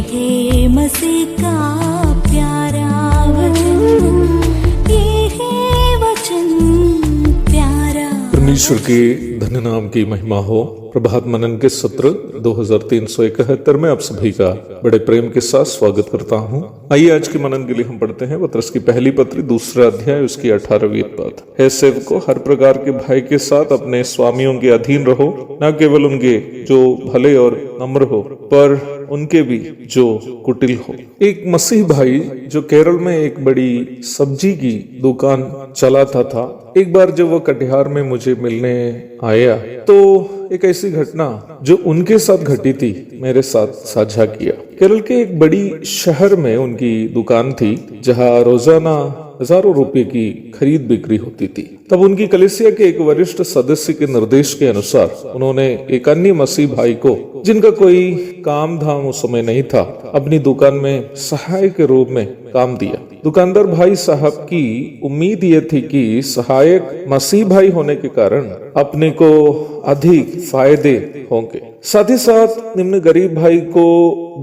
है मसीह का प्यारा वचन, ये है वचन प्यारा। परमेश्वर के धन्य नाम की महिमा हो। प्रभात मनन के सत्र 2371 में आप सभी का बड़े प्रेम के साथ स्वागत करता हूं। आइए आज के मनन के लिए हम पढ़ते हैं पतरस की पहली पत्री 2 अध्याय उसकी 18वीं पद। हे सेवकों, हर प्रकार के भय के साथ अपने स्वामियों के अधीन रहो, न केवल उनके जो भले और नम्र हो, पर उनके भी जो कुटिल हो। एक मसीह भाई जो केरल में एक बड़ी सब्जी की दुकान चलाता था, एक बार जब वो कटिहार में मुझे मिलने आया तो एक ऐसी घटना जो उनके साथ घटी थी मेरे साथ साझा किया। केरल के एक बड़ी शहर में उनकी दुकान थी जहां रोजाना हजारों रुपए की खरीद बिक्री होती थी। तब उनकी कलीसिया के एक वरिष्ठ सदस्य के निर्देश के अनुसार उन्होंने एक अन्य मसीह भाई को, जिनका कोई काम धाम उस समय नहीं था, अपनी दुकान में सहायक के रूप में काम दिया। दुकानदार भाई साहब की उम्मीद ये थी कि सहायक मसीह भाई होने के कारण अपने को अधिक फायदे होंगे, साथ ही साथ निम्न गरीब भाई को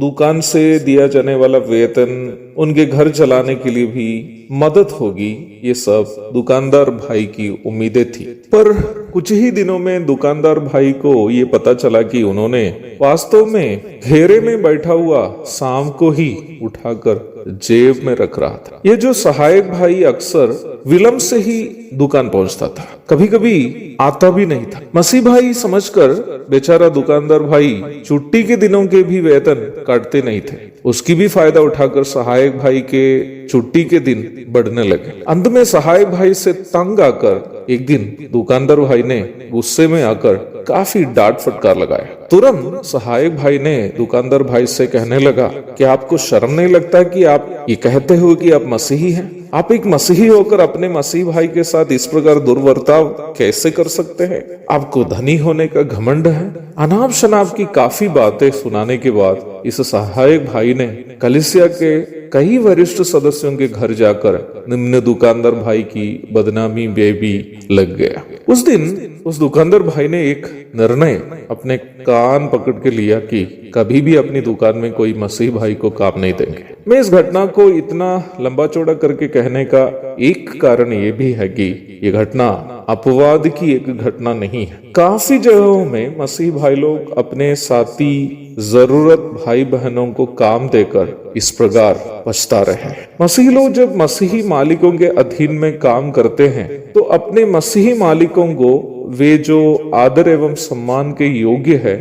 दुकान से दिया जाने वाला वेतन, उनके घर चलाने के लिए भी मदद होगी। ये सब दुकानदार भाई की उम्मीदें थी। पर कुछ ही दिनों में दुकानदार भाई को ये पता चला कि उन्होंने वास्तव में घेरे में बैठा हुआ सांप को ही उठाकर जेब में रख रहा था। ये जो सहायक भाई अक्सर विलंब से ही दुकान पहुंचता था, कभी कभी आता भी नहीं था। मसीह भाई समझकर बेचारा दुकानदार भाई छुट्टी के दिनों के भी वेतन काटते नहीं थे। उसकी भी फायदा उठाकर सहायक भाई के छुट्टी के दिन बढ़ने लगे। अंत में सहायक भाई से तंग आकर एक दिन दुकानदार भाई ने गुस्से में आकर काफी डांट फटकार लगाया। तुरंत सहायक भाई ने दुकानदार भाई से कहने लगा कि आपको शर्म नहीं लगता कि आप ये कहते हो कि आप मसीही हैं? आप एक मसीही होकर अपने मसीह भाई के साथ इस प्रकार दुर्वर्ताव कैसे कर सकते हैं? आपको धनी होने का घमंड है। अनाप शनाप की काफी बातें सुनाने के बाद इस सहायक भाई ने कलीसिया के कई वरिष्ठ सदस्यों के घर जाकर निम्न दुकानदार भाई की बदनामी में भी लग गया। उस दिन उस दुकानदार भाई ने एक निर्णय अपने कान पकड़ के लिया कि कभी भी अपनी दुकान में कोई मसीह भाई को काम नहीं देंगे। मैं इस घटना को इतना लंबा चौड़ा करके कहने का एक कारण ये भी है कि ये घटना अपवाद की एक घटना नहीं है। काफी जगहों में मसीह भाई लोग अपने साथी जरूरत भाई बहनों को काम देकर इस प्रकार पछता रहे हैं। मसीह लोग जब मसीही मालिकों के अधीन में काम करते हैं तो अपने मसीही मालिकों को वे जो आदर एवं सम्मान के योग्य है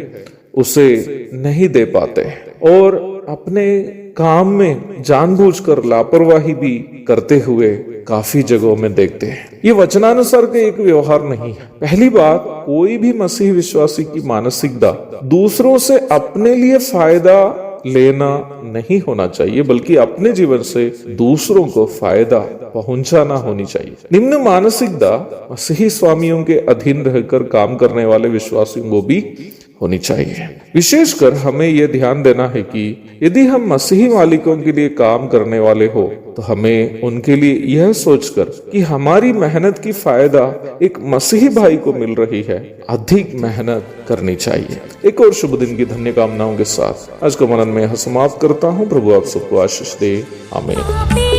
उसे नहीं दे पाते और अपने काम में जानबूझकर लापरवाही भी करते हुए काफी जगहों में देखते हैं। ये वचनानुसार के एक व्यवहार नहीं है। पहली बात, कोई भी मसीह विश्वासी की मानसिकता दूसरों से अपने लिए फायदा लेना नहीं होना चाहिए, बल्कि अपने जीवन से दूसरों को फायदा पहुंचाना होनी चाहिए। निम्न मानसिकता मसीही स्वामियों के अधीन रहकर काम करने वाले विश्वासियों को भी होनी चाहिए। विशेषकर हमें यह ध्यान देना है कि यदि हम मसीही मालिकों के लिए काम करने वाले हो तो हमें उनके लिए यह सोचकर कि हमारी मेहनत की फायदा एक मसीही भाई को मिल रही है, अधिक मेहनत करनी चाहिए। एक और शुभ दिन की धन्य कामनाओं के साथ आज का मनन में समाप्त करता हूँ। प्रभु आप सबको आशीष दे। आमीन।